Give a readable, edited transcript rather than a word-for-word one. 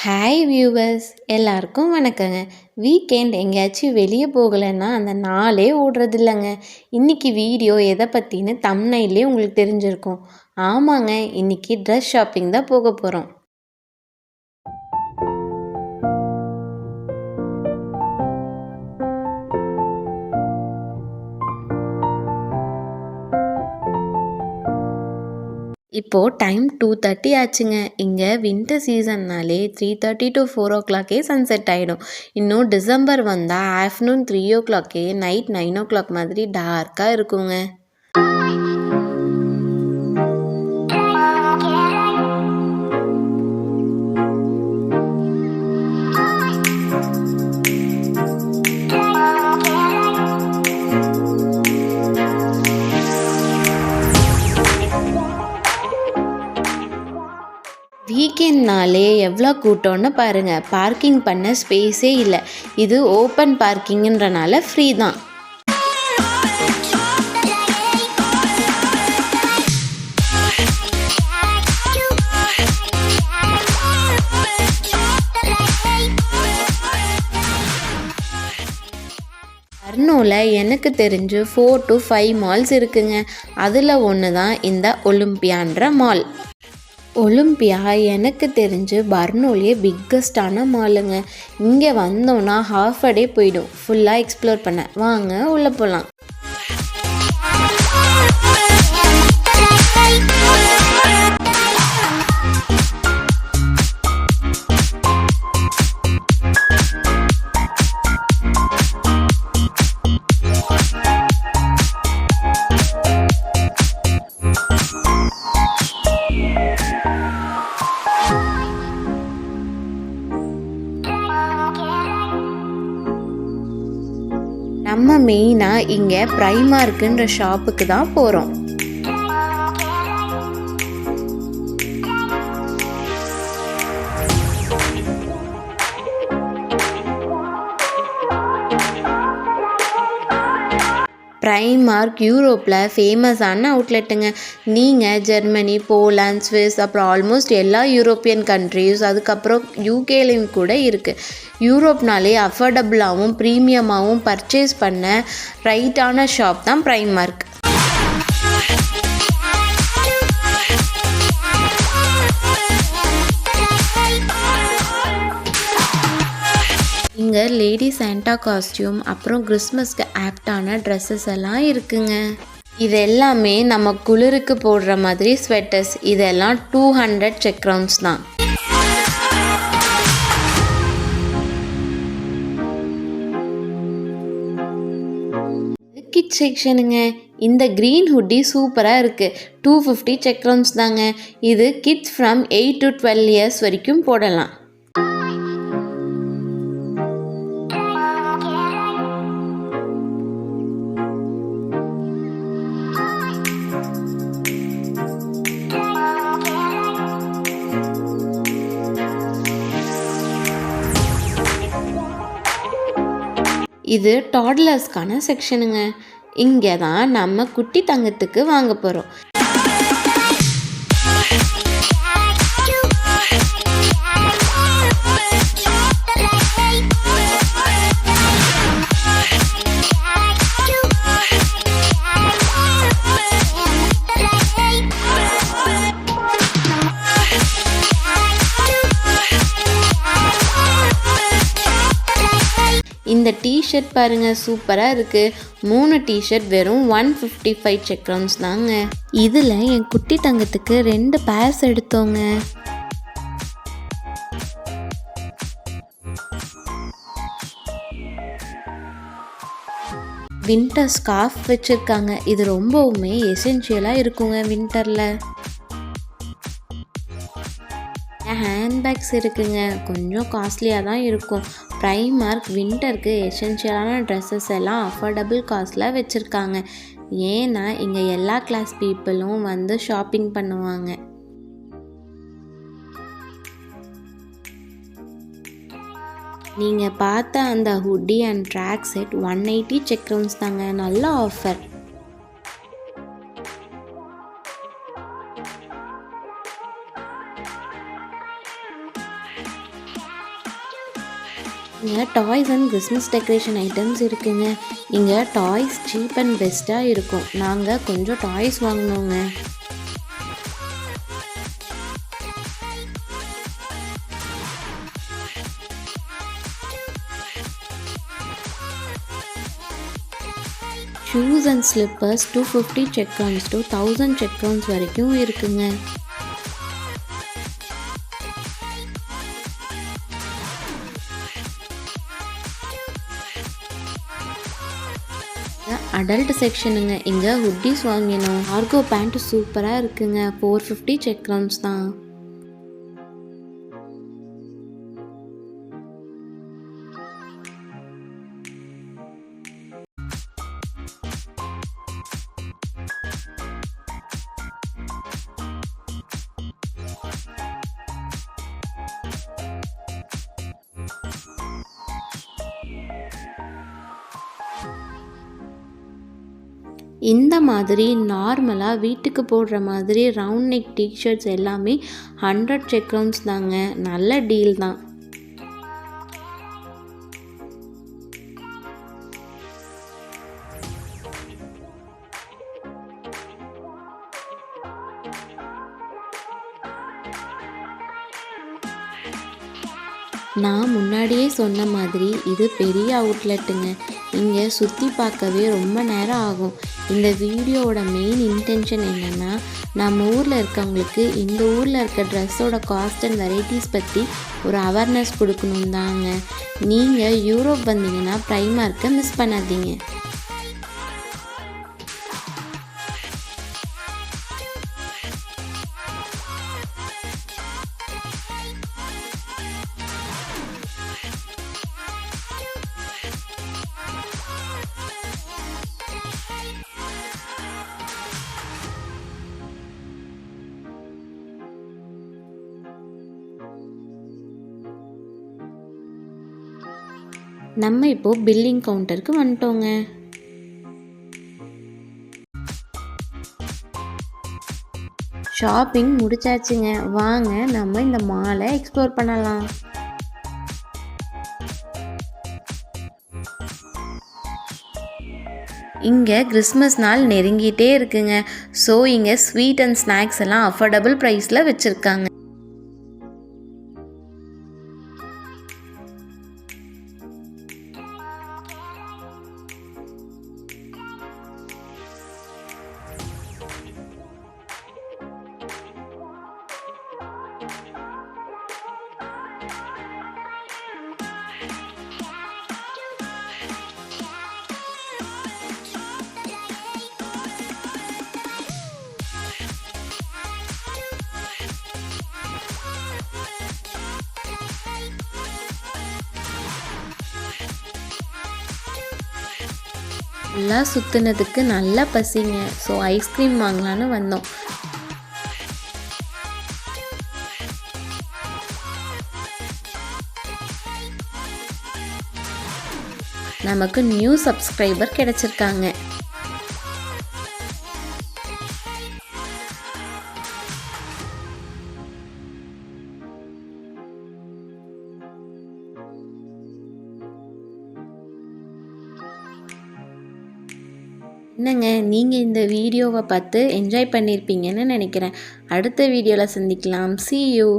Hi viewers, எல்லாருக்கும் வணக்கங்க. Weekend எங்கேயாச்சும் வெளியே போகலைன்னா அந்த நாளே ஓடுறதில்லைங்க. இன்றைக்கி வீடியோ எதை பற்றின்னு தம்ப்நெயிலே உங்களுக்கு தெரிஞ்சிருக்கும். ஆமாங்க, இன்றைக்கி ட்ரெஸ் ஷாப்பிங் தான் போக போகிறோம். இப்போது டைம் 2:30 ஆச்சுங்க. இங்கே வின்டர் சீசன்னாலே 3:30 to 4 சன்செட் ஆகிடும். இன்னும் டிசம்பர் வந்தால் ஆஃப்டர்நூன் 3 நைட் 9 மாதிரி டார்க்காக இருக்குங்க. வீக்கெண்ட்னாலே எவ்வளோ கூட்டம்னு பாருங்கள். பார்க்கிங் பண்ண ஸ்பேஸே இல்லை. இது ஓப்பன் பார்க்கிங்கன்றனால ஃப்ரீ தான். பர்னோவில் எனக்கு தெரிஞ்சு 4 to 5 மால்ஸ் இருக்குங்க. அதில் ஒன்று தான் இந்த ஒலிம்பியான்ற மால். ஒலிம்பியா எனக்கு தெரிஞ்சு பர்னோலேயே பிக்கஸ்டான மாலுங்க. இங்கே வந்தோன்னா ஹாஃப் அ டே போயிடும் ஃபுல்லாக எக்ஸ்ப்ளோர் பண்ண. வாங்க உள்ளே போகலாம். நம்ம மெயினாக இங்கே ப்ரைமார்க்குன்ற ஷாப்புக்கு தான் போகிறோம். ப்ரைமார்க் யூரோப்பில் ஃபேமஸான அவுட்லெட்டுங்க. நீங்கள் ஜெர்மனி, போலாந்து, ஸ்விஸ், அப்புறம் ஆல்மோஸ்ட் எல்லா யூரோப்பியன் கண்ட்ரீஸ், அதுக்கப்புறம் யூகேலையும் கூட இருக்குது. யூரோப்னாலே அஃபோர்டபுளாகவும் ப்ரீமியமாகவும் பர்ச்சேஸ் பண்ண ரைட்டான ஷாப் தான் ப்ரைமார்க். இங்கே லேடி சாண்டா காஸ்டியூம், அப்புறம் கிறிஸ்மஸ்க்கு ஆப்டான ட்ரெஸ்ஸஸ் எல்லாம் இருக்குங்க. இது எல்லாமே நம்ம குளிருக்கு போடுற மாதிரி ஸ்வெட்டர்ஸ். இதெல்லாம் 200 செக் கிரவுன்ஸ் தான். கிட்ஸ் செக்ஷனுங்க. இந்த க்ரீன் ஹுட்டி சூப்பராக இருக்குது. 250 செக் கிரவுன்ஸ் தாங்க. இது கிட்ஸ் ஃப்ரம் 8 to 12 இயர்ஸ் வரைக்கும் போடலாம். இது டாட்லர்ஸ்க்கான செக்ஷனுங்க. இங்கே தான் நம்ம குட்டி தங்கத்துக்கு வாங்க போகிறோம். இந்த டிஷர்ட் பாருங்கள், சூப்பராக இருக்குது. 3 டிஷர்ட் வெறும் 155 செக் கிரவுன்ஸ் தாங்க. இதில் என் குட்டி தங்கத்துக்கு 2 பேர்ஸ் எடுத்தோங்க. வின்டர் ஸ்கார்ஃப் வச்சுருக்காங்க. இது ரொம்பவுமே எசென்ஷியலாக இருக்குங்க வின்டரில். ஹேண்ட்பேக்ஸ் இருக்குங்க. கொஞ்சம் காஸ்ட்லியாக தான் இருக்கும். ப்ரைமார்க் வின்டருக்கு எசென்ஷியலான ட்ரெஸ்ஸஸ் எல்லாம் அஃபோர்டபுள் காஸ்ட்டில் வச்சுருக்காங்க. ஏன்னா இங்கே எல்லா கிளாஸ் பீப்புளும் வந்து ஷாப்பிங் பண்ணுவாங்க. நீங்கள் பார்த்த அந்த ஹுட்டி அண்ட் ட்ராக் செட் 180 செக் கிரவுன்ஸ் தாங்க. நல்ல ஆஃபர். இங்கே toys and Christmas decoration items இருக்குங்க. இங்கே டாய்ஸ் சீப் அண்ட் பெஸ்ட்டாக இருக்கும். நாங்கள் கொஞ்சம் டாய்ஸ் வாங்கினோங்க. ஷூஸ் அண்ட் ஸ்லிப்பர்ஸ் 250 செக் கவுண்ட்ஸ் to 1000 செக் கவுண்ட்ஸ் வரைக்கும் இருக்குங்க. அடல்ட் செக்ஷனுங்க. இங்கே ஹுட்டிஸ் வாங்கினோம். ஆர்கோ பேண்ட் சூப்பராக இருக்குங்க. 450 செக் கவுண்ட்ஸ் தான். இந்த மாதிரி நார்மலாக வீட்டுக்கு போடுற மாதிரி ரவுண்ட் நெக் டிஷர்ட்ஸ் எல்லாமே 100 செக் கவுண்ட்ஸ் தாங்க. நல்ல டீல் தான். நான் முன்னாடியே சொன்ன மாதிரி இது பெரிய அவுட்லெட்டுங்க. இங்கே சுற்றி பார்க்கவே ரொம்ப நேரம் ஆகும். இந்த வீடியோவோட மெயின் இன்டென்ஷன் என்னென்னா, நம்ம ஊரில் இருக்கவங்களுக்கு இந்த ஊரில் இருக்க ட்ரெஸ்ஸோட காஸ்ட் அண்ட் வெரைட்டிஸ் பற்றி ஒரு அவேர்னஸ் கொடுக்கணும் தாங்க. நீங்கள் யூரோப் வந்தீங்கன்னா ப்ரைமார்க்கை மிஸ் பண்ணாதீங்க. நம்ம இப்போது பில்லிங் கவுண்டருக்கு வந்துட்டோங்க. ஷாப்பிங் முடிச்சாச்சுங்க. வாங்க நம்ம இந்த மாலை எக்ஸ்ப்ளோர் பண்ணலாம். இங்கே கிறிஸ்மஸ் நாள் நெருங்கிட்டே இருக்குங்க. ஸோ இங்கே ஸ்வீட் அண்ட் ஸ்நாக்ஸ் எல்லாம் அஃபோர்டபுள் ப்ரைஸில் வச்சுருக்காங்க. எல்லாம் சுற்றுனதுக்கு நல்லா பசிங்க. ஸோ ஐஸ்கிரீம் வாங்கலான்னு வந்தோம். நமக்கு நியூ சப்ஸ்கிரைபர் கிடைச்சிருக்காங்க. என்னங்க, நீங்கள் இந்த வீடியோவை பார்த்து என்ஜாய் பண்ணியிருப்பீங்கன்னு நினைக்கிறேன். அடுத்த வீடியோவில் சந்திக்கலாம். See you.